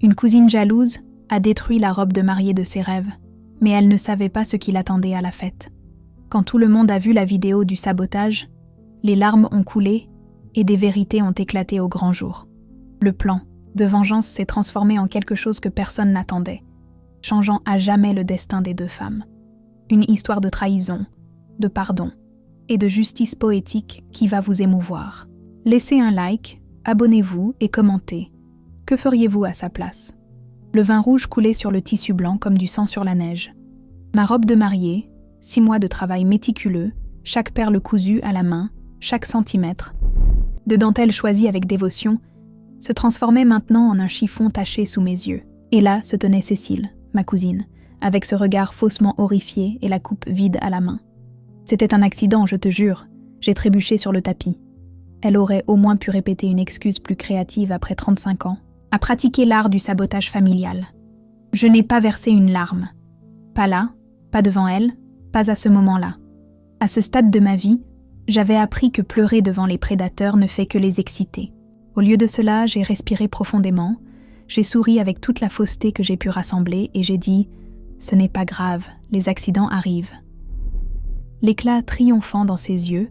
Une cousine jalouse a détruit la robe de mariée de ses rêves, mais elle ne savait pas ce qui l'attendait à la fête. Quand tout le monde a vu la vidéo du sabotage, les larmes ont coulé et des vérités ont éclaté au grand jour. Le plan de vengeance s'est transformé en quelque chose que personne n'attendait, changeant à jamais le destin des deux femmes. Une histoire de trahison, de pardon et de justice poétique qui va vous émouvoir. Laissez un like, abonnez-vous et commentez. Que feriez-vous à sa place? Le vin rouge coulait sur le tissu blanc comme du sang sur la neige. Ma robe de mariée, 6 mois de travail méticuleux, chaque perle cousue à la main, chaque centimètre, de dentelle choisie avec dévotion, se transformait maintenant en un chiffon taché sous mes yeux. Et là se tenait Cécile, ma cousine, avec ce regard faussement horrifié et la coupe vide à la main. C'était un accident, je te jure. J'ai trébuché sur le tapis. Elle aurait au moins pu répéter une excuse plus créative après 35 ans, à pratiquer l'art du sabotage familial. Je n'ai pas versé une larme. Pas là, pas devant elle, pas à ce moment-là. À ce stade de ma vie, j'avais appris que pleurer devant les prédateurs ne fait que les exciter. Au lieu de cela, j'ai respiré profondément, j'ai souri avec toute la fausseté que j'ai pu rassembler et j'ai dit « Ce n'est pas grave, les accidents arrivent ». L'éclat triomphant dans ses yeux,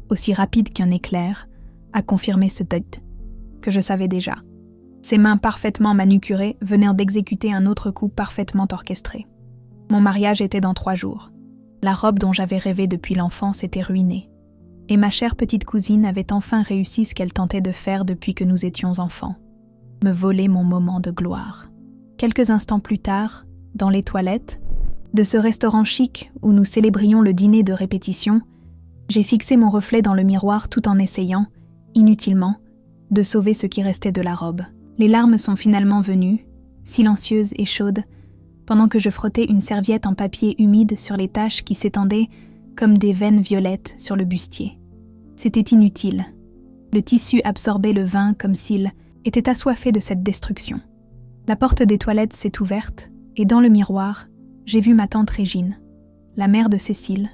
aussi rapide qu'un éclair, a confirmé ce date que je savais déjà. Ses mains parfaitement manucurées venèrent d'exécuter un autre coup parfaitement orchestré. Mon mariage était dans 3 jours. La robe dont j'avais rêvé depuis l'enfance était ruinée. Et ma chère petite cousine avait enfin réussi ce qu'elle tentait de faire depuis que nous étions enfants. Me voler mon moment de gloire. Quelques instants plus tard, dans les toilettes, de ce restaurant chic où nous célébrions le dîner de répétition, j'ai fixé mon reflet dans le miroir tout en essayant, inutilement, de sauver ce qui restait de la robe. Les larmes sont finalement venues, silencieuses et chaudes, pendant que je frottais une serviette en papier humide sur les taches qui s'étendaient comme des veines violettes sur le bustier. C'était inutile. Le tissu absorbait le vin comme s'il était assoiffé de cette destruction. La porte des toilettes s'est ouverte, et dans le miroir, j'ai vu ma tante Régine, la mère de Cécile,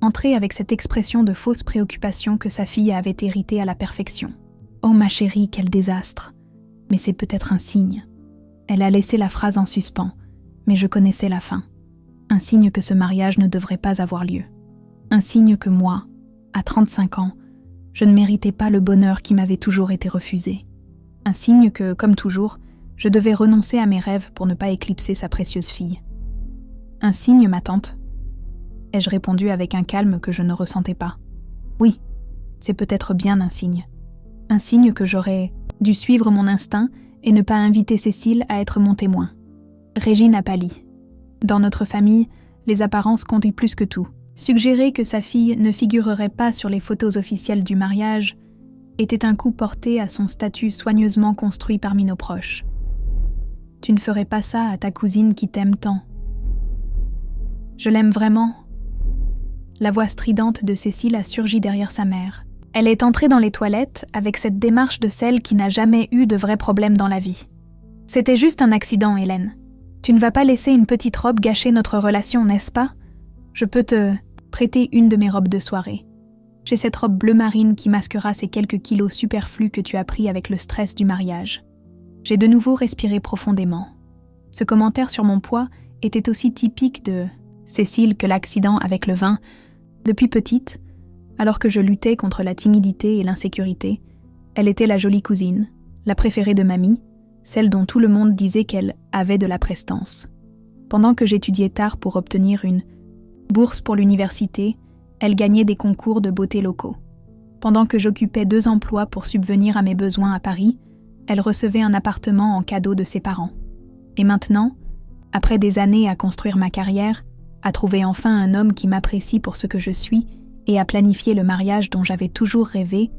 entrer avec cette expression de fausse préoccupation que sa fille avait héritée à la perfection. « Oh ma chérie, quel désastre! Mais c'est peut-être un signe. » Elle a laissé la phrase en suspens, mais je connaissais la fin. Un signe que ce mariage ne devrait pas avoir lieu. Un signe que moi, à 35 ans, je ne méritais pas le bonheur qui m'avait toujours été refusé. Un signe que, comme toujours, je devais renoncer à mes rêves pour ne pas éclipser sa précieuse fille. Un signe, ma tante ? Ai-je répondu avec un calme que je ne ressentais pas. Oui, c'est peut-être bien un signe. Un signe que j'aurais dû suivre mon instinct et ne pas inviter Cécile à être mon témoin. Régine a pâli. Dans notre famille, les apparences comptent plus que tout. Suggérer que sa fille ne figurerait pas sur les photos officielles du mariage était un coup porté à son statut soigneusement construit parmi nos proches. Tu ne ferais pas ça à ta cousine qui t'aime tant. Je l'aime vraiment. La voix stridente de Cécile a surgi derrière sa mère. Elle est entrée dans les toilettes avec cette démarche de celle qui n'a jamais eu de vrais problèmes dans la vie. C'était juste un accident, Hélène. Tu ne vas pas laisser une petite robe gâcher notre relation, n'est-ce pas? Je peux te prêter une de mes robes de soirée. J'ai cette robe bleu marine qui masquera ces quelques kilos superflus que tu as pris avec le stress du mariage. J'ai de nouveau respiré profondément. Ce commentaire sur mon poids était aussi typique de Cécile que l'accident avec le vin. Depuis petite, alors que je luttais contre la timidité et l'insécurité, elle était la jolie cousine, la préférée de mamie, celle dont tout le monde disait qu'elle avait de la prestance. Pendant que j'étudiais tard pour obtenir une bourse pour l'université, elle gagnait des concours de beauté locaux. Pendant que j'occupais 2 emplois pour subvenir à mes besoins à Paris, elle recevait un appartement en cadeau de ses parents. Et maintenant, après des années à construire ma carrière, à trouver enfin un homme qui m'apprécie pour ce que je suis et à planifier le mariage dont j'avais toujours rêvé,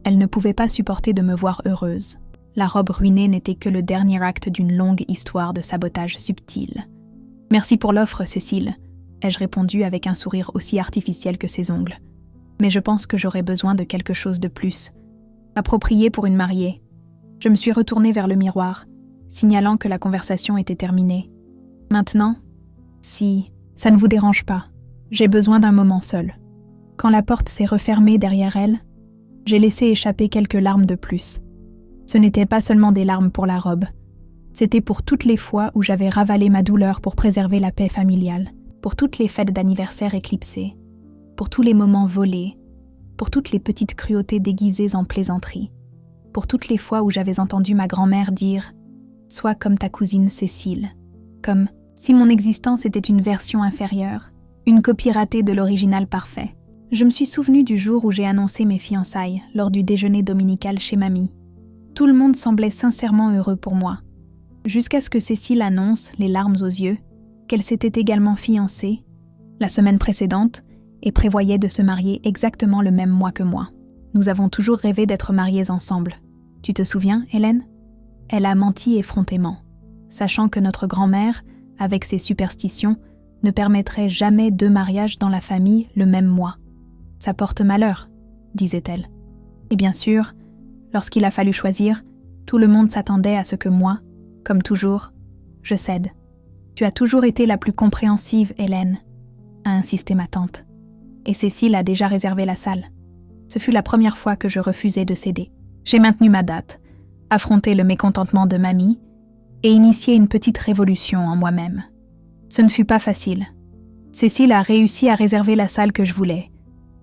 elle ne pouvait pas supporter de me voir heureuse. La robe ruinée n'était que le dernier acte d'une longue histoire de sabotage subtil. « Merci pour l'offre, Cécile », ai-je répondu avec un sourire aussi artificiel que ses ongles. « Mais je pense que j'aurais besoin de quelque chose de plus. Approprié pour une mariée. » Je me suis retournée vers le miroir, signalant que la conversation était terminée. « Maintenant, si ça ne vous dérange pas, j'ai besoin d'un moment seul. » Quand la porte s'est refermée derrière elle, j'ai laissé échapper quelques larmes de plus. Ce n'étaient pas seulement des larmes pour la robe, C'était pour toutes les fois où j'avais ravalé ma douleur pour préserver la paix familiale, pour toutes les fêtes d'anniversaire éclipsées, pour tous les moments volés, pour toutes les petites cruautés déguisées en plaisanterie, pour toutes les fois où j'avais entendu ma grand-mère dire « Sois comme ta cousine Cécile », comme si mon existence était une version inférieure, une copie ratée de l'original parfait. Je me suis souvenu du jour où j'ai annoncé mes fiançailles lors du déjeuner dominical chez mamie. Tout le monde semblait sincèrement heureux pour moi, jusqu'à ce que Cécile annonce, les larmes aux yeux, qu'elle s'était également fiancée la semaine précédente et prévoyait de se marier exactement le même mois que moi. Nous avons toujours rêvé d'être mariés ensemble. Tu te souviens, Hélène ? Elle a menti effrontément, sachant que notre grand-mère, avec ses superstitions, ne permettrait jamais 2 mariages dans la famille le même mois. Ça porte malheur, disait-elle. Et bien sûr, lorsqu'il a fallu choisir, tout le monde s'attendait à ce que moi, comme toujours, je cède. Tu as toujours été la plus compréhensive, Hélène, a insisté ma tante. Et Cécile a déjà réservé la salle. Ce fut la première fois que je refusais de céder. J'ai maintenu ma date, affronté le mécontentement de mamie et initié une petite révolution en moi-même. Ce ne fut pas facile. Cécile a réussi à réserver la salle que je voulais.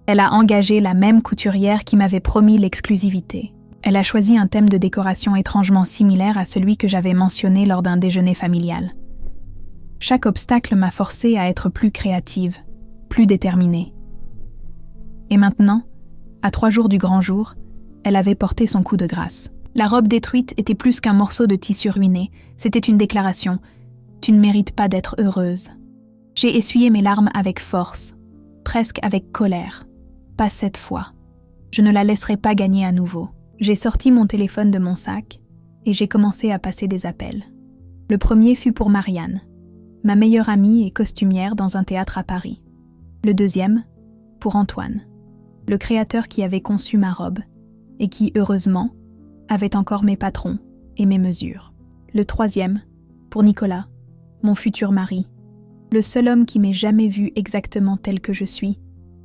Elle a engagé la même couturière qui m'avait promis l'exclusivité. Elle a choisi un thème de décoration étrangement similaire à celui que j'avais mentionné lors d'un déjeuner familial. Chaque obstacle m'a forcée à être plus créative, plus déterminée. Et maintenant, à 3 jours du grand jour, elle avait porté son coup de grâce. La robe détruite était plus qu'un morceau de tissu ruiné, c'était une déclaration. Tu ne mérites pas d'être heureuse. J'ai essuyé mes larmes avec force, presque avec colère. Pas cette fois. Je ne la laisserai pas gagner à nouveau. J'ai sorti mon téléphone de mon sac et j'ai commencé à passer des appels. Le premier fut pour Marianne, ma meilleure amie et costumière dans un théâtre à Paris. Le deuxième, pour Antoine, le créateur qui avait conçu ma robe et qui, heureusement, avait encore mes patrons et mes mesures. Le troisième, pour Nicolas, mon futur mari, le seul homme qui m'ait jamais vue exactement telle que je suis,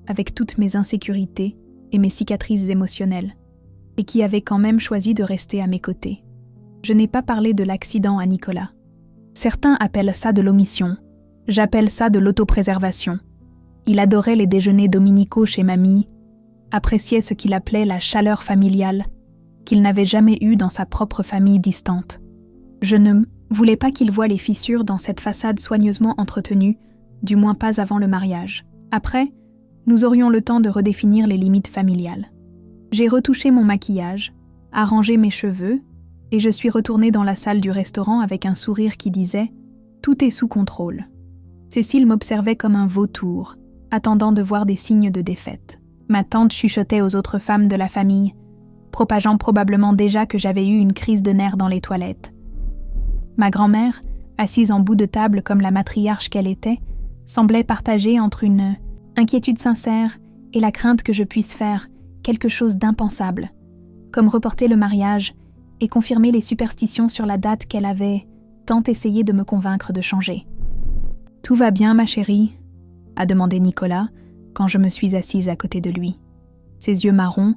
avec toutes mes insécurités et mes cicatrices émotionnelles, et qui avait quand même choisi de rester à mes côtés. Je n'ai pas parlé de l'accident à Nicolas. Certains appellent ça de l'omission, j'appelle ça de l'autopréservation. Il adorait les déjeuners dominicaux chez mamie, appréciait ce qu'il appelait la chaleur familiale, qu'il n'avait jamais eue dans sa propre famille distante. Je ne voulais pas qu'il voie les fissures dans cette façade soigneusement entretenue, du moins pas avant le mariage. Après, nous aurions le temps de redéfinir les limites familiales. J'ai retouché mon maquillage, arrangé mes cheveux, et je suis retournée dans la salle du restaurant avec un sourire qui disait « Tout est sous contrôle ». Cécile m'observait comme un vautour, attendant de voir des signes de défaite. Ma tante chuchotait aux autres femmes de la famille, propageant probablement déjà que j'avais eu une crise de nerfs dans les toilettes. Ma grand-mère, assise en bout de table comme la matriarche qu'elle était, semblait partagée entre une inquiétude sincère et la crainte que je puisse faire quelque chose d'impensable, comme reporter le mariage et confirmer les superstitions sur la date qu'elle avait tant essayé de me convaincre de changer. « Tout va bien, ma chérie ?» a demandé Nicolas quand je me suis assise à côté de lui. Ses yeux marrons,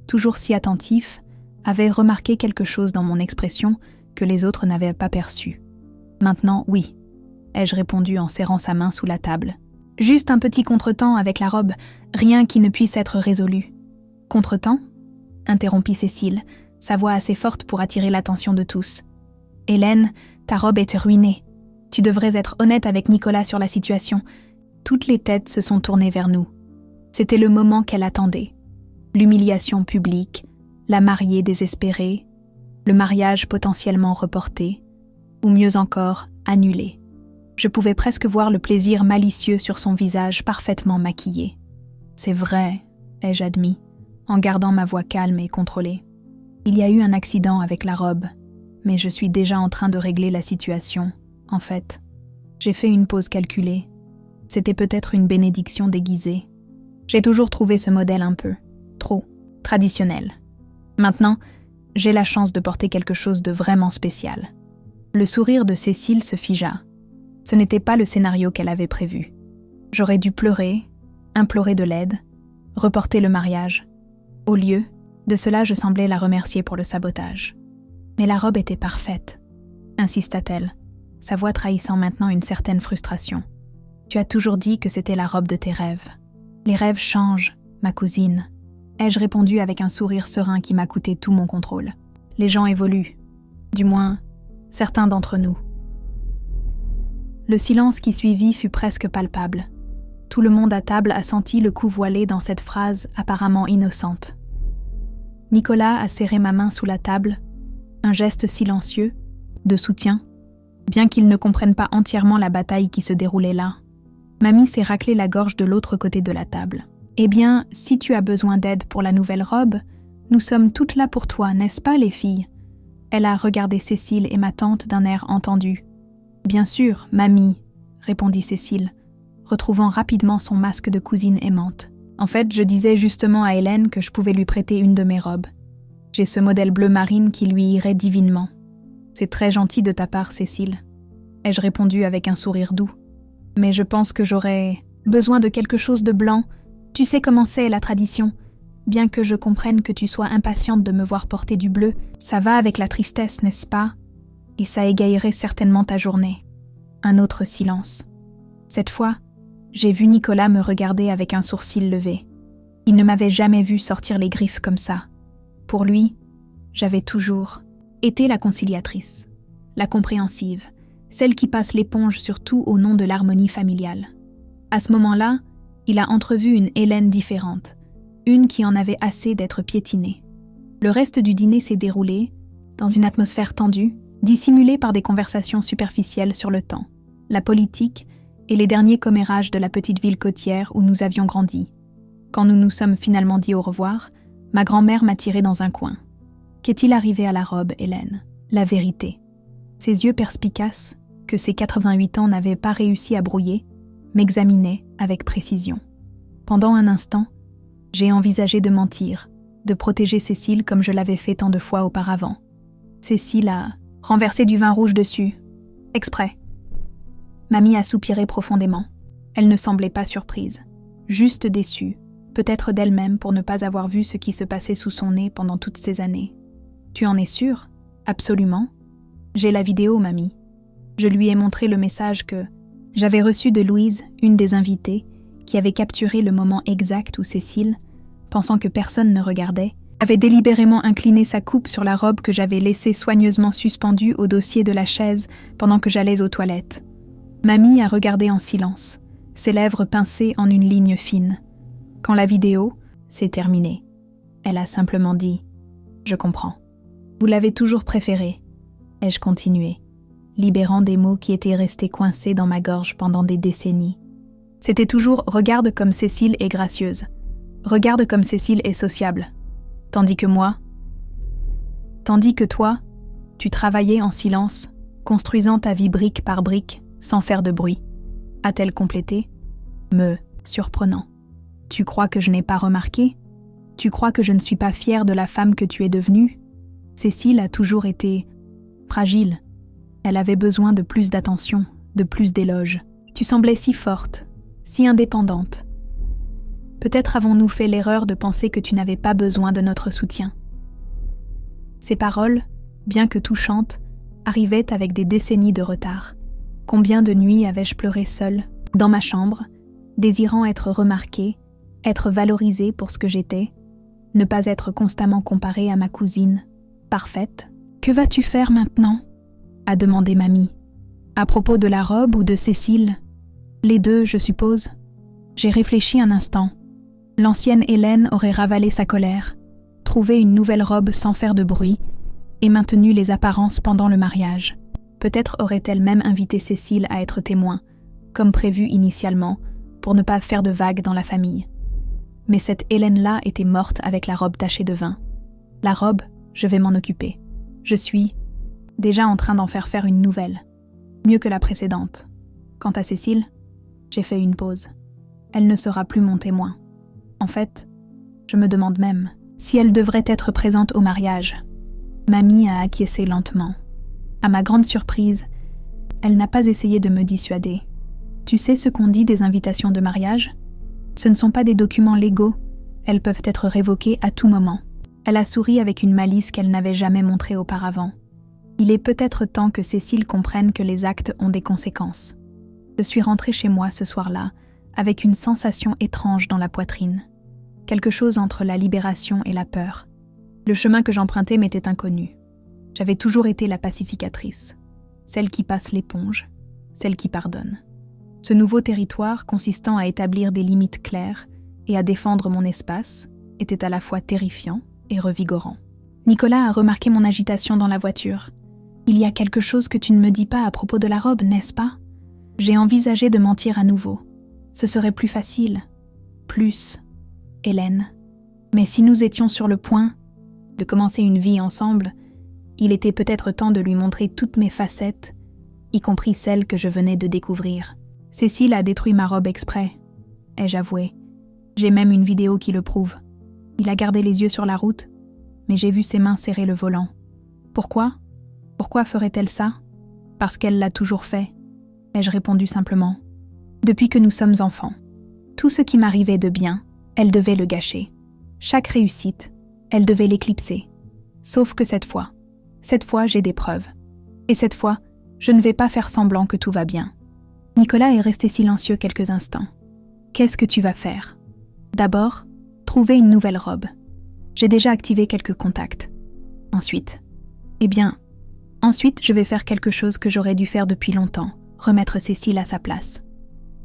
toujours si attentifs, avaient remarqué quelque chose dans mon expression que les autres n'avaient pas perçu. « Maintenant, oui », ai-je répondu en serrant sa main sous la table. « Juste un petit contretemps avec la robe, rien qui ne puisse être résolu. »« Contretemps ?» interrompit Cécile, sa voix assez forte pour attirer l'attention de tous. « Hélène, ta robe est ruinée. Tu devrais être honnête avec Nicolas sur la situation. » Toutes les têtes se sont tournées vers nous. C'était le moment qu'elle attendait. L'humiliation publique, la mariée désespérée, le mariage potentiellement reporté, ou mieux encore, annulé. Je pouvais presque voir le plaisir malicieux sur son visage parfaitement maquillé. « C'est vrai », ai-je admis, en gardant ma voix calme et contrôlée. Il y a eu un accident avec la robe, mais je suis déjà en train de régler la situation, en fait. J'ai fait une pause calculée. C'était peut-être une bénédiction déguisée. J'ai toujours trouvé ce modèle un peu, trop, traditionnel. Maintenant, j'ai la chance de porter quelque chose de vraiment spécial. Le sourire de Cécile se figea. Ce n'était pas le scénario qu'elle avait prévu. J'aurais dû pleurer, implorer de l'aide, reporter le mariage. Au lieu de cela, je semblais la remercier pour le sabotage. Mais la robe était parfaite. insista-t-elle, sa voix trahissant maintenant une certaine frustration. Tu as toujours dit que c'était la robe de tes rêves. Les rêves changent, ma cousine, ai-je répondu avec un sourire serein qui m'a coûté tout mon contrôle. Les gens évoluent, du moins, certains d'entre nous. Le silence qui suivit fut presque palpable. Tout le monde à table a senti le coup voilé dans cette phrase apparemment innocente. Nicolas a serré ma main sous la table, un geste silencieux, de soutien, bien qu'il ne comprenne pas entièrement la bataille qui se déroulait là. Mamie s'est raclé la gorge de l'autre côté de la table. Eh bien, si tu as besoin d'aide pour la nouvelle robe, nous sommes toutes là pour toi, n'est-ce pas, les filles ? Elle a regardé Cécile et ma tante d'un air entendu. Bien sûr, mamie, répondit Cécile, retrouvant rapidement son masque de cousine aimante. En fait, je disais justement à Hélène que je pouvais lui prêter une de mes robes. J'ai ce modèle bleu marine qui lui irait divinement. C'est très gentil de ta part, Cécile, ai-je répondu avec un sourire doux. Mais je pense que j'aurais besoin de quelque chose de blanc. Tu sais comment c'est la tradition. Bien que je comprenne que tu sois impatiente de me voir porter du bleu, ça va avec la tristesse, n'est-ce pas ? Et ça égayerait certainement ta journée. Un autre silence. Cette fois, j'ai vu Nicolas me regarder avec un sourcil levé. Il ne m'avait jamais vu sortir les griffes comme ça. Pour lui, j'avais toujours été la conciliatrice, la compréhensive, celle qui passe l'éponge sur tout au nom de l'harmonie familiale. À ce moment-là, il a entrevu une Hélène différente, une qui en avait assez d'être piétinée. Le reste du dîner s'est déroulé dans une atmosphère tendue, dissimulée par des conversations superficielles sur le temps, la politique et les derniers commérages de la petite ville côtière où nous avions grandi. Quand nous nous sommes finalement dit au revoir, ma grand-mère m'a tiré dans un coin. Qu'est-il arrivé à la robe, Hélène ? La vérité. Ses yeux perspicaces, que ses 88 ans n'avaient pas réussi à brouiller, m'examinaient avec précision. Pendant un instant, j'ai envisagé de mentir, de protéger Cécile comme je l'avais fait tant de fois auparavant. Cécile a renversé du vin rouge dessus, exprès. Mamie a soupiré profondément. Elle ne semblait pas surprise, juste déçue, peut-être d'elle-même pour ne pas avoir vu ce qui se passait sous son nez pendant toutes ces années. Tu en es sûre ? Absolument. J'ai la vidéo, mamie. Je lui ai montré le message que j'avais reçu de Louise, une des invitées, qui avait capturé le moment exact où Cécile, pensant que personne ne regardait, avait délibérément incliné sa coupe sur la robe que j'avais laissée soigneusement suspendue au dossier de la chaise pendant que j'allais aux toilettes. Mamie a regardé en silence, ses lèvres pincées en une ligne fine. Quand la vidéo s'est terminée, elle a simplement dit « Je comprends. Vous l'avez toujours préféré », ai-je continué, libérant des mots qui étaient restés coincés dans ma gorge pendant des décennies. C'était toujours « Regarde comme Cécile est gracieuse. Regarde comme Cécile est sociable. » Tandis que toi, tu travaillais en silence, construisant ta vie brique par brique, sans faire de bruit. A-t-elle complété, me surprenant. Tu crois que je n'ai pas remarqué ? Tu crois que je ne suis pas fière de la femme que tu es devenue ? Cécile a toujours été fragile. Elle avait besoin de plus d'attention, de plus d'éloges. Tu semblais si forte, si indépendante. Peut-être avons-nous fait l'erreur de penser que tu n'avais pas besoin de notre soutien. Ces paroles, bien que touchantes, arrivaient avec des décennies de retard. Combien de nuits avais-je pleuré seule, dans ma chambre, désirant être remarquée, être valorisée pour ce que j'étais, ne pas être constamment comparée à ma cousine, parfaite. « Que vas-tu faire maintenant ?» a demandé mamie. À propos de la robe ou de Cécile ? Les deux, je suppose. J'ai réfléchi un instant. L'ancienne Hélène aurait ravalé sa colère, trouvé une nouvelle robe sans faire de bruit et maintenu les apparences pendant le mariage. Peut-être aurait-elle même invité Cécile à être témoin, comme prévu initialement, pour ne pas faire de vagues dans la famille. Mais cette Hélène-là était morte avec la robe tachée de vin. La robe, je vais m'en occuper. Je suis déjà en train d'en faire une nouvelle, mieux que la précédente. Quant à Cécile, j'ai fait une pause. Elle ne sera plus mon témoin. En fait, je me demande même si elle devrait être présente au mariage. Mamie a acquiescé lentement. À ma grande surprise, elle n'a pas essayé de me dissuader. Tu sais ce qu'on dit des invitations de mariage ? Ce ne sont pas des documents légaux. Elles peuvent être révoquées à tout moment. Elle a souri avec une malice qu'elle n'avait jamais montrée auparavant. Il est peut-être temps que Cécile comprenne que les actes ont des conséquences. Je suis rentrée chez moi ce soir-là, avec une sensation étrange dans la poitrine. Quelque chose entre la libération et la peur. Le chemin que j'empruntais m'était inconnu. J'avais toujours été la pacificatrice, celle qui passe l'éponge, celle qui pardonne. Ce nouveau territoire, consistant à établir des limites claires et à défendre mon espace, était à la fois terrifiant et revigorant. Nicolas a remarqué mon agitation dans la voiture. « Il y a quelque chose que tu ne me dis pas à propos de la robe, n'est-ce pas ?» J'ai envisagé de mentir à nouveau. Ce serait plus facile. Plus, Hélène. Mais si nous étions sur le point de commencer une vie ensemble, il était peut-être temps de lui montrer toutes mes facettes, y compris celles que je venais de découvrir. Cécile a détruit ma robe exprès, ai-je avoué. J'ai même une vidéo qui le prouve. Il a gardé les yeux sur la route, mais j'ai vu ses mains serrer le volant. Pourquoi ? Pourquoi ferait-elle ça ? Parce qu'elle l'a toujours fait, ai-je répondu simplement. Depuis que nous sommes enfants, tout ce qui m'arrivait de bien, elle devait le gâcher. Chaque réussite, elle devait l'éclipser. Sauf que cette fois, j'ai des preuves. Et cette fois, je ne vais pas faire semblant que tout va bien. Nicolas est resté silencieux quelques instants. Qu'est-ce que tu vas faire ? D'abord, trouver une nouvelle robe. J'ai déjà activé quelques contacts. Ensuite, je vais faire quelque chose que j'aurais dû faire depuis longtemps, remettre Cécile à sa place.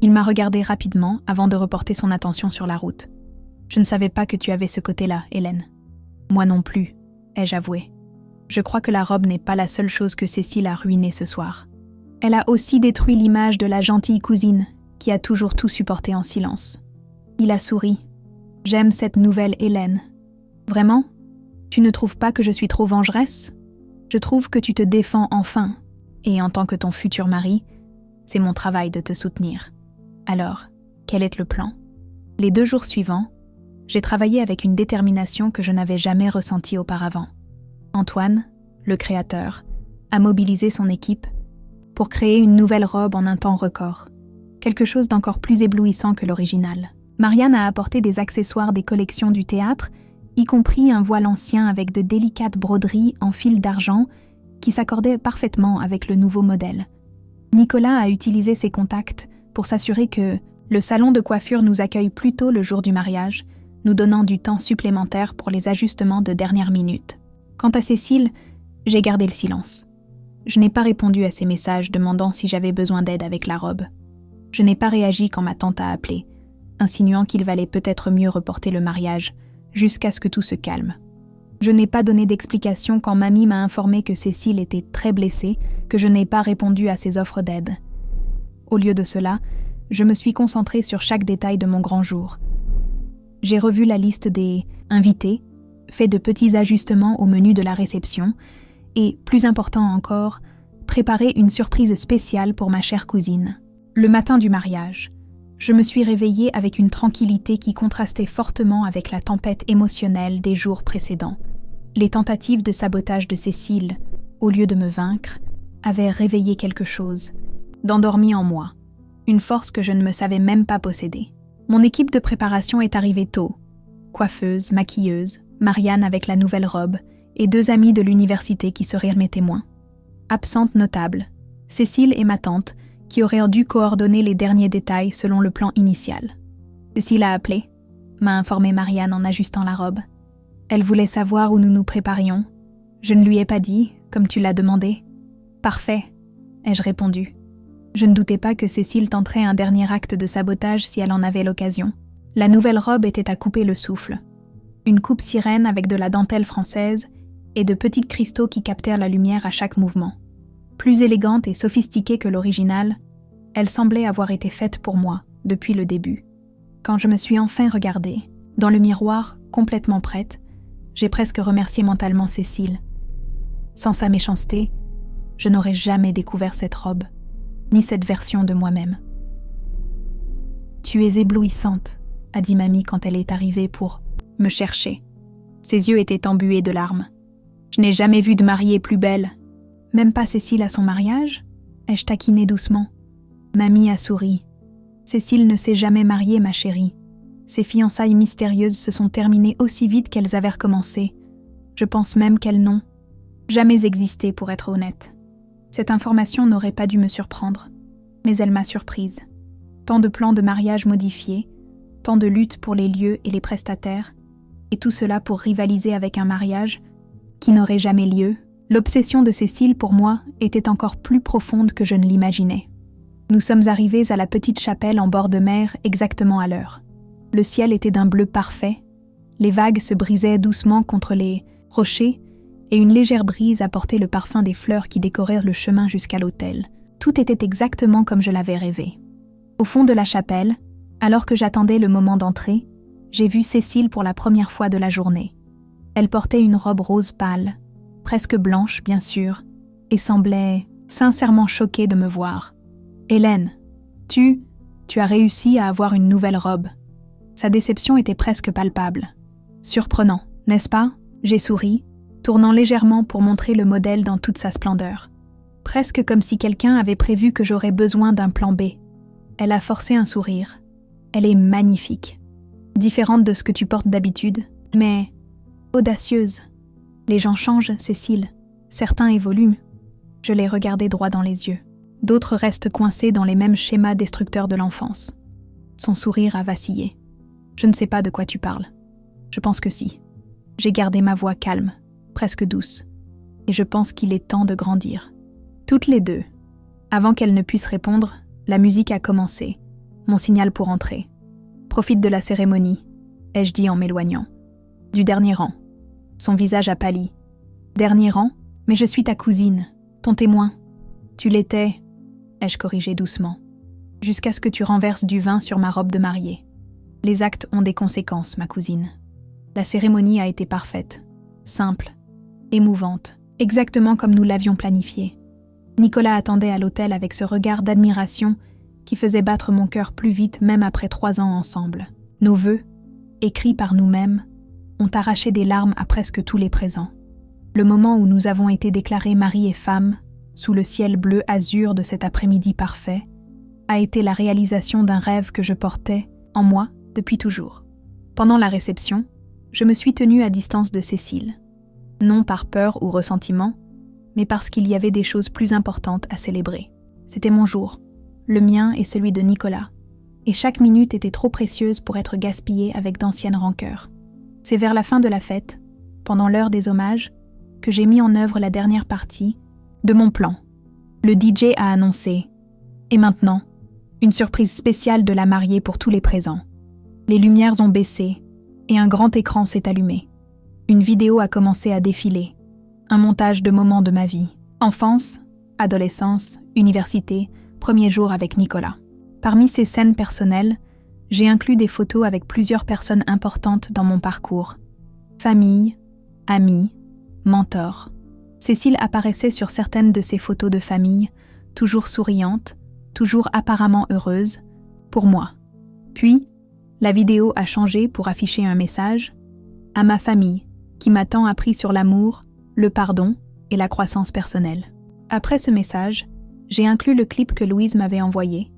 Il m'a regardé rapidement avant de reporter son attention sur la route. Je ne savais pas que tu avais ce côté-là, Hélène. Moi non plus, ai-je avoué. Je crois que la robe n'est pas la seule chose que Cécile a ruinée ce soir. Elle a aussi détruit l'image de la gentille cousine qui a toujours tout supporté en silence. Il a souri. J'aime cette nouvelle Hélène. Vraiment ? Tu ne trouves pas que je suis trop vengeresse ? Je trouve que tu te défends enfin. Et en tant que ton futur mari, c'est mon travail de te soutenir. Alors, quel est le plan ? Les 2 jours suivants, j'ai travaillé avec une détermination que je n'avais jamais ressentie auparavant. Antoine, le créateur, a mobilisé son équipe pour créer une nouvelle robe en un temps record. Quelque chose d'encore plus éblouissant que l'original. Marianne a apporté des accessoires des collections du théâtre, y compris un voile ancien avec de délicates broderies en fil d'argent qui s'accordaient parfaitement avec le nouveau modèle. Nicolas a utilisé ses contacts pour s'assurer que le salon de coiffure nous accueille plus tôt le jour du mariage, nous donnant du temps supplémentaire pour les ajustements de dernière minute. Quant à Cécile, j'ai gardé le silence. Je n'ai pas répondu à ses messages demandant si j'avais besoin d'aide avec la robe. Je n'ai pas réagi quand ma tante a appelé, insinuant qu'il valait peut-être mieux reporter le mariage, jusqu'à ce que tout se calme. Je n'ai pas donné d'explication quand mamie m'a informé que Cécile était très blessée, que je n'ai pas répondu à ses offres d'aide. Au lieu de cela, je me suis concentrée sur chaque détail de mon grand jour. J'ai revu la liste des invités, fait de petits ajustements au menu de la réception et, plus important encore, préparé une surprise spéciale pour ma chère cousine. Le matin du mariage, je me suis réveillée avec une tranquillité qui contrastait fortement avec la tempête émotionnelle des jours précédents. Les tentatives de sabotage de Cécile, au lieu de me vaincre, avaient réveillé quelque chose, d'endormi en moi, une force que je ne me savais même pas posséder. Mon équipe de préparation est arrivée tôt. Coiffeuse, maquilleuse, Marianne avec la nouvelle robe et 2 amis de l'université qui seraient mes témoins. Absentes notables, Cécile et ma tante, qui auraient dû coordonner les derniers détails selon le plan initial. Cécile a appelé, m'a informé Marianne en ajustant la robe. Elle voulait savoir où nous nous préparions. Je ne lui ai pas dit, comme tu l'as demandé. Parfait, ai-je répondu. Je ne doutais pas que Cécile tenterait un dernier acte de sabotage si elle en avait l'occasion. La nouvelle robe était à couper le souffle. Une coupe sirène avec de la dentelle française et de petits cristaux qui captèrent la lumière à chaque mouvement. Plus élégante et sophistiquée que l'original, elle semblait avoir été faite pour moi depuis le début. Quand je me suis enfin regardée, dans le miroir, complètement prête, j'ai presque remercié mentalement Cécile. Sans sa méchanceté, je n'aurais jamais découvert cette robe, ni cette version de moi-même. « Tu es éblouissante », a dit mamie quand elle est arrivée pour me chercher. Ses yeux étaient embués de larmes. « Je n'ai jamais vu de mariée plus belle. » « Même pas Cécile à son mariage ?» ai-je taquiné doucement. Mamie a souri. « Cécile ne s'est jamais mariée, ma chérie. Ses fiançailles mystérieuses se sont terminées aussi vite qu'elles avaient recommencé. Je pense même qu'elles n'ont. jamais existé pour être honnête. Cette information n'aurait pas dû me surprendre, mais elle m'a surprise. Tant de plans de mariage modifiés, tant de luttes pour les lieux et les prestataires, et tout cela pour rivaliser avec un mariage qui n'aurait jamais lieu. L'obsession de Cécile pour moi était encore plus profonde que je ne l'imaginais. Nous sommes arrivés à la petite chapelle en bord de mer exactement à l'heure. Le ciel était d'un bleu parfait, les vagues se brisaient doucement contre les rochers et une légère brise apportait le parfum des fleurs qui décorèrent le chemin jusqu'à l'autel. Tout était exactement comme je l'avais rêvé. Au fond de la chapelle, alors que j'attendais le moment d'entrer, j'ai vu Cécile pour la première fois de la journée. Elle portait une robe rose pâle, presque blanche bien sûr, et semblait sincèrement choquée de me voir. « Hélène, tu as réussi à avoir une nouvelle robe. » Sa déception était presque palpable. Surprenant, n'est-ce pas? J'ai souri, tournant légèrement pour montrer le modèle dans toute sa splendeur. Presque comme si quelqu'un avait prévu que j'aurais besoin d'un plan B. Elle a forcé un sourire. Elle est magnifique. Différente de ce que tu portes d'habitude, mais audacieuse. Les gens changent, Cécile. Certains évoluent. Je l'ai regardé droit dans les yeux. D'autres restent coincés dans les mêmes schémas destructeurs de l'enfance. Son sourire a vacillé. Je ne sais pas de quoi tu parles. Je pense que si. J'ai gardé ma voix calme, presque douce. Et je pense qu'il est temps de grandir. Toutes les deux. Avant qu'elle ne puisse répondre, la musique a commencé. Mon signal pour entrer. Profite de la cérémonie, ai-je dit en m'éloignant. Du dernier rang. Son visage a pâli. Dernier rang? Mais je suis ta cousine, ton témoin. Tu l'étais, ai-je corrigé doucement. Jusqu'à ce que tu renverses du vin sur ma robe de mariée. Les actes ont des conséquences, ma cousine. La cérémonie a été parfaite, simple, émouvante, exactement comme nous l'avions planifié. Nicolas attendait à l'autel avec ce regard d'admiration qui faisait battre mon cœur plus vite même après 3 ans ensemble. Nos vœux, écrits par nous-mêmes, ont arraché des larmes à presque tous les présents. Le moment où nous avons été déclarés mari et femme, sous le ciel bleu azur de cet après-midi parfait, a été la réalisation d'un rêve que je portais en moi depuis toujours. Pendant la réception, je me suis tenue à distance de Cécile. Non par peur ou ressentiment, mais parce qu'il y avait des choses plus importantes à célébrer. C'était mon jour, le mien et celui de Nicolas, et chaque minute était trop précieuse pour être gaspillée avec d'anciennes rancœurs. C'est vers la fin de la fête, pendant l'heure des hommages, que j'ai mis en œuvre la dernière partie de mon plan. Le DJ a annoncé « Et maintenant, une surprise spéciale de la mariée pour tous les présents. » Les lumières ont baissé et un grand écran s'est allumé. Une vidéo a commencé à défiler. Un montage de moments de ma vie. Enfance, adolescence, université, premier jour avec Nicolas. Parmi ces scènes personnelles, j'ai inclus des photos avec plusieurs personnes importantes dans mon parcours. Famille, amis, mentors. Cécile apparaissait sur certaines de ces photos de famille, toujours souriante, toujours apparemment heureuse, pour moi. Puis, la vidéo a changé pour afficher un message à ma famille, qui m'a tant appris sur l'amour, le pardon et la croissance personnelle. Après ce message, j'ai inclus le clip que Louise m'avait envoyé,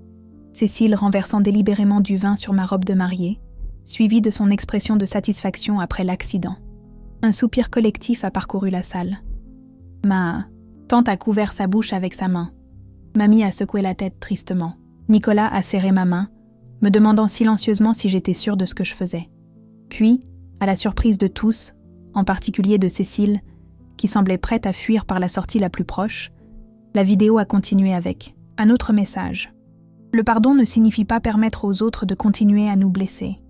Cécile renversant délibérément du vin sur ma robe de mariée, suivi de son expression de satisfaction après l'accident. Un soupir collectif a parcouru la salle. Ma tante a couvert sa bouche avec sa main. Mamie a secoué la tête tristement. Nicolas a serré ma main, me demandant silencieusement si j'étais sûre de ce que je faisais. Puis, à la surprise de tous, en particulier de Cécile, qui semblait prête à fuir par la sortie la plus proche, la vidéo a continué avec un autre message. Le pardon ne signifie pas permettre aux autres de continuer à nous blesser.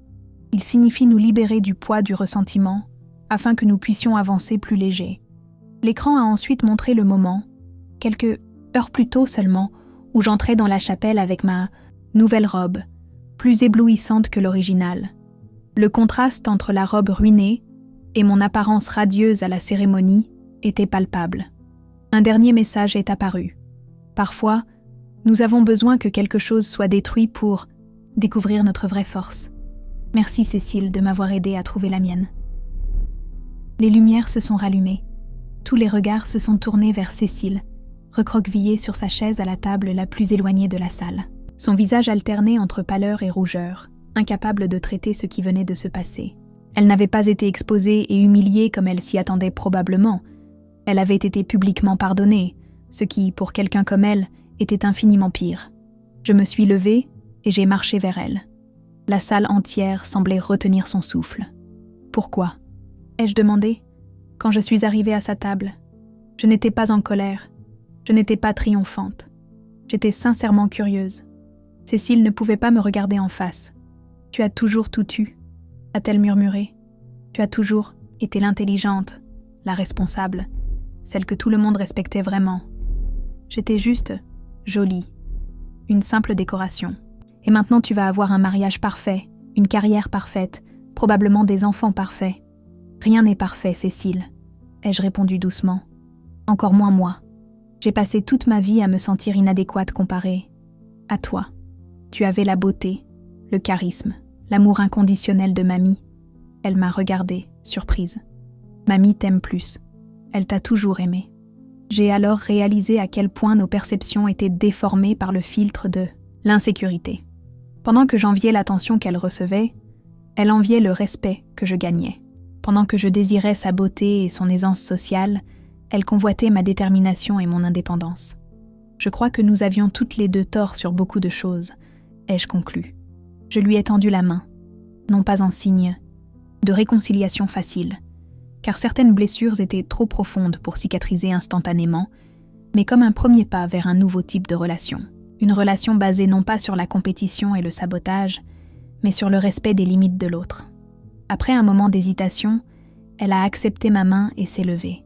Il signifie nous libérer du poids du ressentiment, afin que nous puissions avancer plus légers. L'écran a ensuite montré le moment, quelques heures plus tôt seulement, où j'entrais dans la chapelle avec ma nouvelle robe, plus éblouissante que l'original. Le contraste entre la robe ruinée et mon apparence radieuse à la cérémonie était palpable. Un dernier message est apparu. Parfois, nous avons besoin que quelque chose soit détruit pour découvrir notre vraie force. Merci Cécile de m'avoir aidée à trouver la mienne. Les lumières se sont rallumées. Tous les regards se sont tournés vers Cécile, recroquevillée sur sa chaise à la table la plus éloignée de la salle. Son visage alternait entre pâleur et rougeur, incapable de traiter ce qui venait de se passer. Elle n'avait pas été exposée et humiliée comme elle s'y attendait probablement. Elle avait été publiquement pardonnée, ce qui, pour quelqu'un comme elle, était infiniment pire. Je me suis levée et j'ai marché vers elle. La salle entière semblait retenir son souffle. « Pourquoi ?» ai-je demandé. Quand je suis arrivée à sa table, je n'étais pas en colère, je n'étais pas triomphante. J'étais sincèrement curieuse. Cécile ne pouvait pas me regarder en face. « Tu as toujours tout eu », a-t-elle murmuré. « Tu as toujours été l'intelligente, la responsable, celle que tout le monde respectait vraiment. J'étais juste jolie, une simple décoration. Et maintenant tu vas avoir un mariage parfait, une carrière parfaite, probablement des enfants parfaits. Rien n'est parfait, Cécile, ai-je répondu doucement. Encore moins moi. J'ai passé toute ma vie à me sentir inadéquate comparée à toi. Tu avais la beauté, le charisme, l'amour inconditionnel de mamie. Elle m'a regardée, surprise. Mamie t'aime plus. Elle t'a toujours aimé. J'ai alors réalisé à quel point nos perceptions étaient déformées par le filtre de l'insécurité. Pendant que j'enviais l'attention qu'elle recevait, elle enviait le respect que je gagnais. Pendant que je désirais sa beauté et son aisance sociale, elle convoitait ma détermination et mon indépendance. Je crois que nous avions toutes les deux tort sur beaucoup de choses, ai-je conclu. Je lui ai tendu la main, non pas en signe de réconciliation facile, car certaines blessures étaient trop profondes pour cicatriser instantanément, mais comme un premier pas vers un nouveau type de relation. Une relation basée non pas sur la compétition et le sabotage, mais sur le respect des limites de l'autre. Après un moment d'hésitation, elle a accepté ma main et s'est levée.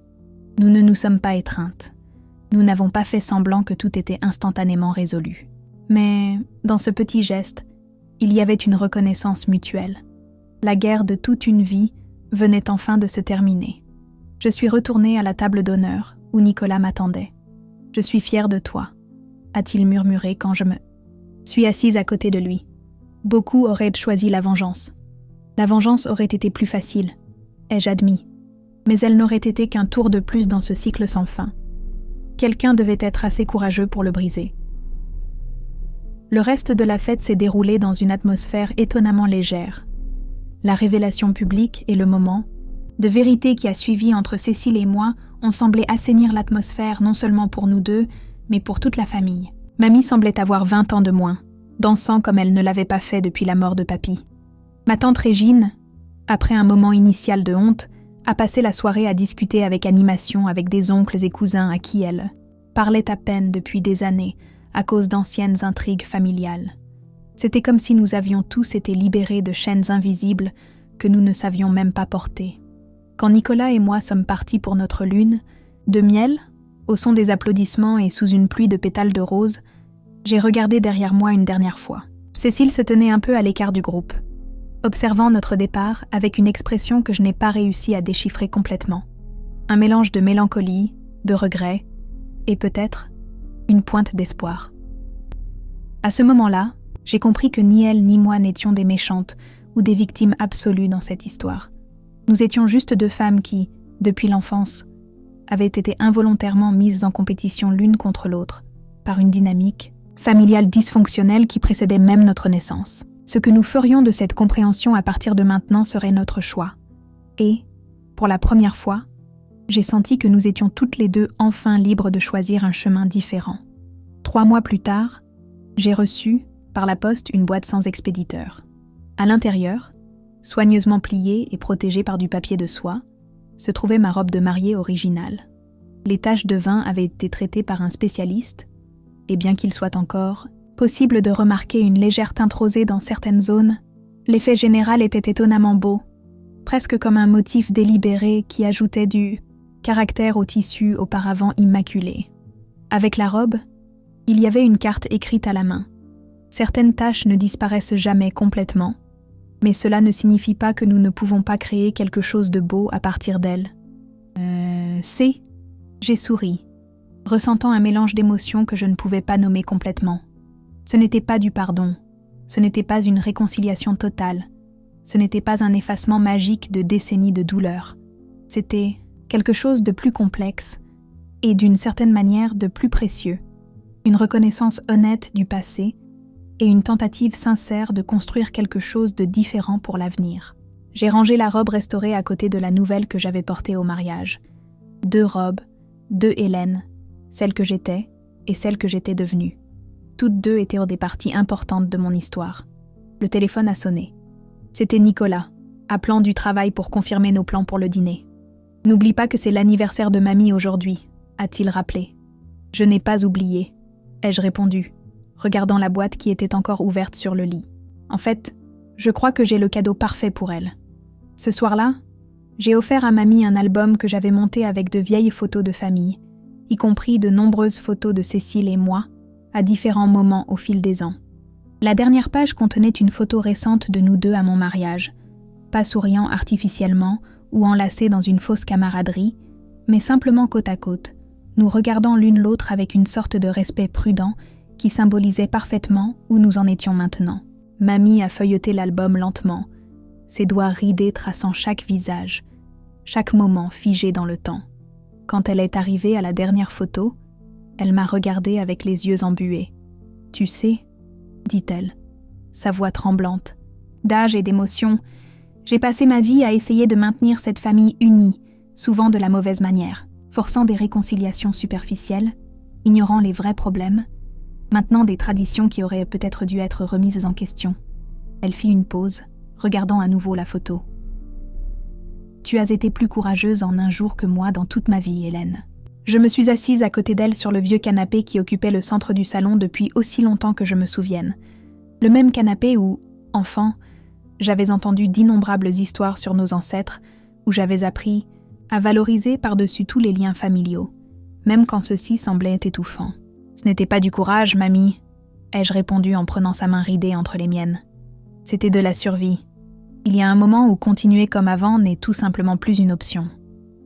Nous ne nous sommes pas étreintes. Nous n'avons pas fait semblant que tout était instantanément résolu. Mais, dans ce petit geste, il y avait une reconnaissance mutuelle. La guerre de toute une vie venait enfin de se terminer. Je suis retournée à la table d'honneur, où Nicolas m'attendait. « Je suis fière de toi », a-t-il murmuré quand je me suis assise à côté de lui. Beaucoup auraient choisi la vengeance. La vengeance aurait été plus facile, ai-je admis, mais elle n'aurait été qu'un tour de plus dans ce cycle sans fin. Quelqu'un devait être assez courageux pour le briser. Le reste de la fête s'est déroulé dans une atmosphère étonnamment légère. La révélation publique et le moment de vérité qui a suivi entre Cécile et moi ont semblé assainir l'atmosphère non seulement pour nous deux, mais pour toute la famille. Mamie semblait avoir 20 ans de moins, dansant comme elle ne l'avait pas fait depuis la mort de papy. Ma tante Régine, après un moment initial de honte, a passé la soirée à discuter avec animation avec des oncles et cousins à qui elle parlait à peine depuis des années à cause d'anciennes intrigues familiales. C'était comme si nous avions tous été libérés de chaînes invisibles que nous ne savions même pas porter. Quand Nicolas et moi sommes partis pour notre lune, de miel, au son des applaudissements et sous une pluie de pétales de roses, j'ai regardé derrière moi une dernière fois. Cécile se tenait un peu à l'écart du groupe, observant notre départ avec une expression que je n'ai pas réussi à déchiffrer complètement. Un mélange de mélancolie, de regret, et peut-être une pointe d'espoir. À ce moment-là, j'ai compris que ni elle ni moi n'étions des méchantes ou des victimes absolues dans cette histoire. Nous étions juste deux femmes qui, depuis l'enfance, avaient été involontairement mises en compétition l'une contre l'autre par une dynamique familiale dysfonctionnelle qui précédait même notre naissance. Ce que nous ferions de cette compréhension à partir de maintenant serait notre choix. Et, pour la première fois, j'ai senti que nous étions toutes les deux enfin libres de choisir un chemin différent. 3 mois plus tard, j'ai reçu, par la poste, une boîte sans expéditeur. À l'intérieur, soigneusement pliée et protégée par du papier de soie, se trouvait ma robe de mariée originale. Les taches de vin avaient été traitées par un spécialiste, et bien qu'il soit encore possible de remarquer une légère teinte rosée dans certaines zones, l'effet général était étonnamment beau, presque comme un motif délibéré qui ajoutait du caractère au tissu auparavant immaculé. Avec la robe, il y avait une carte écrite à la main. Certaines taches ne disparaissent jamais complètement, mais cela ne signifie pas que nous ne pouvons pas créer quelque chose de beau à partir d'elles. J'ai souri, ressentant un mélange d'émotions que je ne pouvais pas nommer complètement. Ce n'était pas du pardon, ce n'était pas une réconciliation totale, ce n'était pas un effacement magique de décennies de douleur. C'était quelque chose de plus complexe et d'une certaine manière de plus précieux, une reconnaissance honnête du passé et une tentative sincère de construire quelque chose de différent pour l'avenir. J'ai rangé la robe restaurée à côté de la nouvelle que j'avais portée au mariage. 2 robes, Deux Hélène, celle que j'étais et celle que j'étais devenue. Toutes deux étaient des parties importantes de mon histoire. Le téléphone a sonné. C'était Nicolas, appelant du travail pour confirmer nos plans pour le dîner. « N'oublie pas que c'est l'anniversaire de mamie aujourd'hui », a-t-il rappelé. « Je n'ai pas oublié », ai-je répondu, regardant la boîte qui était encore ouverte sur le lit. En fait, je crois que j'ai le cadeau parfait pour elle. Ce soir-là, j'ai offert à mamie un album que j'avais monté avec de vieilles photos de famille, y compris de nombreuses photos de Cécile et moi, à différents moments au fil des ans. La dernière page contenait une photo récente de nous deux à mon mariage, pas souriant artificiellement ou enlacés dans une fausse camaraderie, mais simplement côte à côte, nous regardant l'une l'autre avec une sorte de respect prudent qui symbolisait parfaitement où nous en étions maintenant. Mamie a feuilleté l'album lentement, ses doigts ridés traçant chaque visage, chaque moment figé dans le temps. Quand elle est arrivée à la dernière photo, elle m'a regardée avec les yeux embués. « Tu sais, » dit-elle, sa voix tremblante, d'âge et d'émotion, j'ai passé ma vie à essayer de maintenir cette famille unie, souvent de la mauvaise manière, forçant des réconciliations superficielles, ignorant les vrais problèmes, maintenant des traditions qui auraient peut-être dû être remises en question. Elle fit une pause, regardant à nouveau la photo. « Tu as été plus courageuse en un jour que moi dans toute ma vie, Hélène. » Je me suis assise à côté d'elle sur le vieux canapé qui occupait le centre du salon depuis aussi longtemps que je me souvienne. Le même canapé où, enfant, j'avais entendu d'innombrables histoires sur nos ancêtres, où j'avais appris à valoriser par-dessus tous les liens familiaux, même quand ceux-ci semblaient étouffants. « Ce n'était pas du courage, mamie, » ai-je répondu en prenant sa main ridée entre les miennes. « C'était de la survie. Il y a un moment où continuer comme avant n'est tout simplement plus une option. »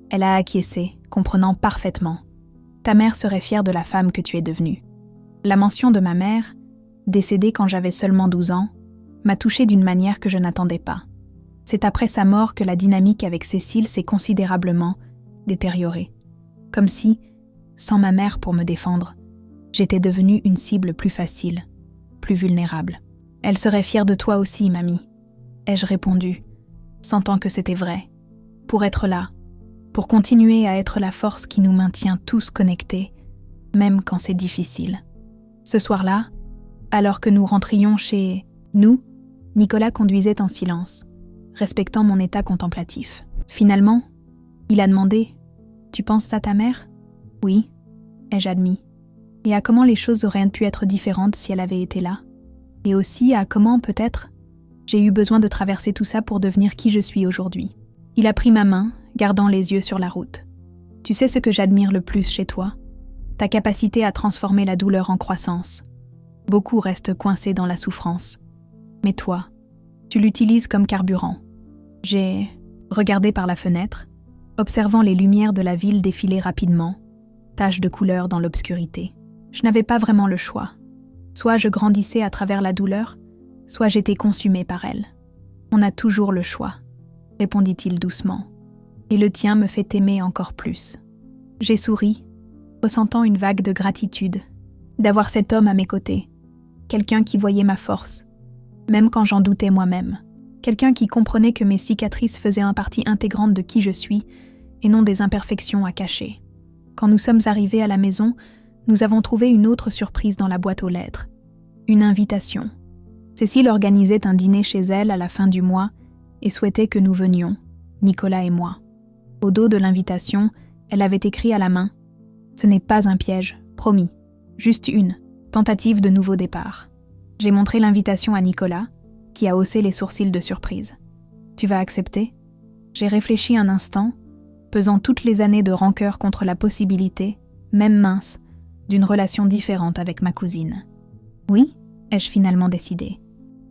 Elle a acquiescé, comprenant parfaitement. « Ta mère serait fière de la femme que tu es devenue. » La mention de ma mère, décédée quand j'avais seulement 12 ans, m'a touchée d'une manière que je n'attendais pas. C'est après sa mort que la dynamique avec Cécile s'est considérablement détériorée. Comme si, sans ma mère pour me défendre, j'étais devenue une cible plus facile, plus vulnérable. « Elle serait fière de toi aussi, mamie, » ai-je répondu, sentant que c'était vrai. Pour être là, pour continuer à être la force qui nous maintient tous connectés, même quand c'est difficile. Ce soir-là, alors que nous rentrions chez nous, Nicolas conduisait en silence, respectant mon état contemplatif. Finalement, il a demandé « Tu penses à ta mère ?» « Oui », ai-je admis. Et à comment les choses auraient pu être différentes si elle avait été là. Et aussi à comment, peut-être, j'ai eu besoin de traverser tout ça pour devenir qui je suis aujourd'hui. Il a pris ma main, gardant les yeux sur la route. « Tu sais ce que j'admire le plus chez toi ? Ta capacité à transformer la douleur en croissance. Beaucoup restent coincés dans la souffrance. Mais toi, tu l'utilises comme carburant. » J'ai regardé par la fenêtre, observant les lumières de la ville défiler rapidement, taches de couleur dans l'obscurité. Je n'avais pas vraiment le choix. Soit je grandissais à travers la douleur, soit j'étais consumée par elle. On a toujours le choix, répondit-il doucement. Et le tien me fait aimer encore plus. J'ai souri, ressentant une vague de gratitude, d'avoir cet homme à mes côtés, quelqu'un qui voyait ma force, même quand j'en doutais moi-même, quelqu'un qui comprenait que mes cicatrices faisaient une partie intégrante de qui je suis et non des imperfections à cacher. Quand nous sommes arrivés à la maison, nous avons trouvé une autre surprise dans la boîte aux lettres, une invitation. Cécile organisait un dîner chez elle à la fin du mois et souhaitait que nous venions, Nicolas et moi. Au dos de l'invitation, elle avait écrit à la main « Ce n'est pas un piège, promis, juste une tentative de nouveau départ. » J'ai montré l'invitation à Nicolas, qui a haussé les sourcils de surprise. « Tu vas accepter ?» J'ai réfléchi un instant, pesant toutes les années de rancœur contre la possibilité, même mince, d'une relation différente avec ma cousine. « Oui ?» ai-je finalement décidé.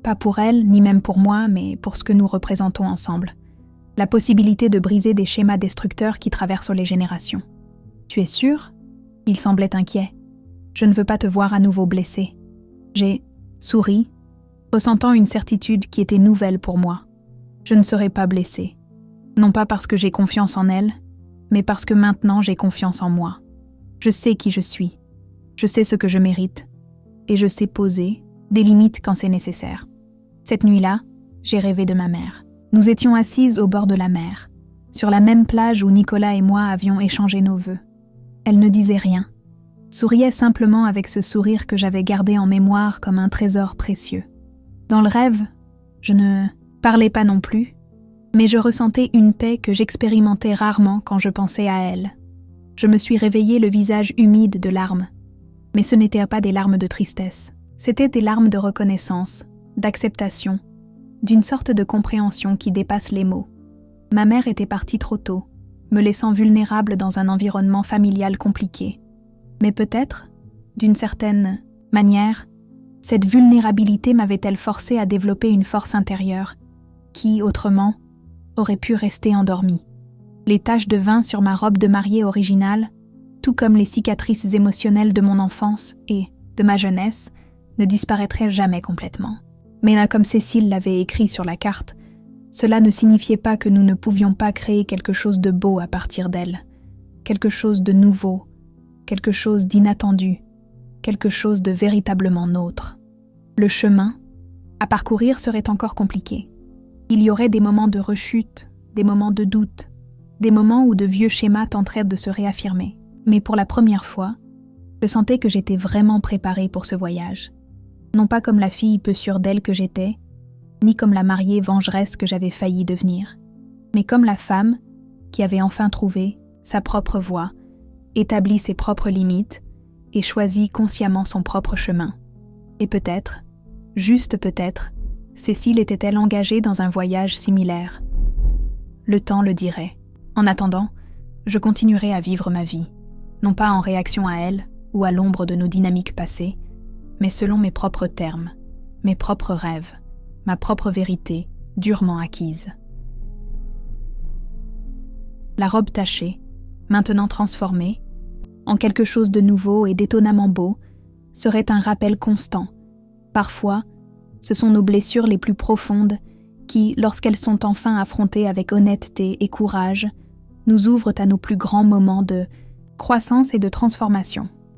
Pas pour elle, ni même pour moi, mais pour ce que nous représentons ensemble. La possibilité de briser des schémas destructeurs qui traversent les générations. « Tu es sûr ?» Il semblait inquiet. « Je ne veux pas te voir à nouveau blessé. » J'ai souri, ressentant une certitude qui était nouvelle pour moi. Je ne serai pas blessée. Non pas parce que j'ai confiance en elle, mais parce que maintenant j'ai confiance en moi. Je sais qui je suis. Je sais ce que je mérite. Et je sais poser des limites quand c'est nécessaire. Cette nuit-là, j'ai rêvé de ma mère. Nous étions assises au bord de la mer, sur la même plage où Nicolas et moi avions échangé nos vœux. Elle ne disait rien, souriait simplement avec ce sourire que j'avais gardé en mémoire comme un trésor précieux. Dans le rêve, je ne parlais pas non plus, mais je ressentais une paix que j'expérimentais rarement quand je pensais à elle. Je me suis réveillée le visage humide de larmes, mais ce n'étaient pas des larmes de tristesse, c'étaient des larmes de reconnaissance, d'acceptation, d'une sorte de compréhension qui dépasse les mots. Ma mère était partie trop tôt, me laissant vulnérable dans un environnement familial compliqué. Mais peut-être, d'une certaine manière, cette vulnérabilité m'avait-elle forcé à développer une force intérieure qui, autrement, aurait pu rester endormie. Les taches de vin sur ma robe de mariée originale, tout comme les cicatrices émotionnelles de mon enfance et de ma jeunesse, ne disparaîtraient jamais complètement. Mais comme Cécile l'avait écrit sur la carte, cela ne signifiait pas que nous ne pouvions pas créer quelque chose de beau à partir d'elle, quelque chose de nouveau, quelque chose d'inattendu, quelque chose de véritablement nôtre. Le chemin à parcourir serait encore compliqué. Il y aurait des moments de rechute, des moments de doute, des moments où de vieux schémas tenteraient de se réaffirmer. Mais pour la première fois, je sentais que j'étais vraiment préparée pour ce voyage. Non pas comme la fille peu sûre d'elle que j'étais, ni comme la mariée vengeresse que j'avais failli devenir, mais comme la femme qui avait enfin trouvé sa propre voie, établi ses propres limites et choisi consciemment son propre chemin. Et peut-être, juste peut-être, Cécile était-elle engagée dans un voyage similaire. Le temps le dirait. En attendant, je continuerai à vivre ma vie, non pas en réaction à elle ou à l'ombre de nos dynamiques passées, mais selon mes propres termes, mes propres rêves, ma propre vérité, durement acquise. La robe tachée, maintenant transformée, en quelque chose de nouveau et d'étonnamment beau, serait un rappel constant. Parfois, ce sont nos blessures les plus profondes qui, lorsqu'elles sont enfin affrontées avec honnêteté et courage, nous ouvrent à nos plus grands moments de croissance et de transformation.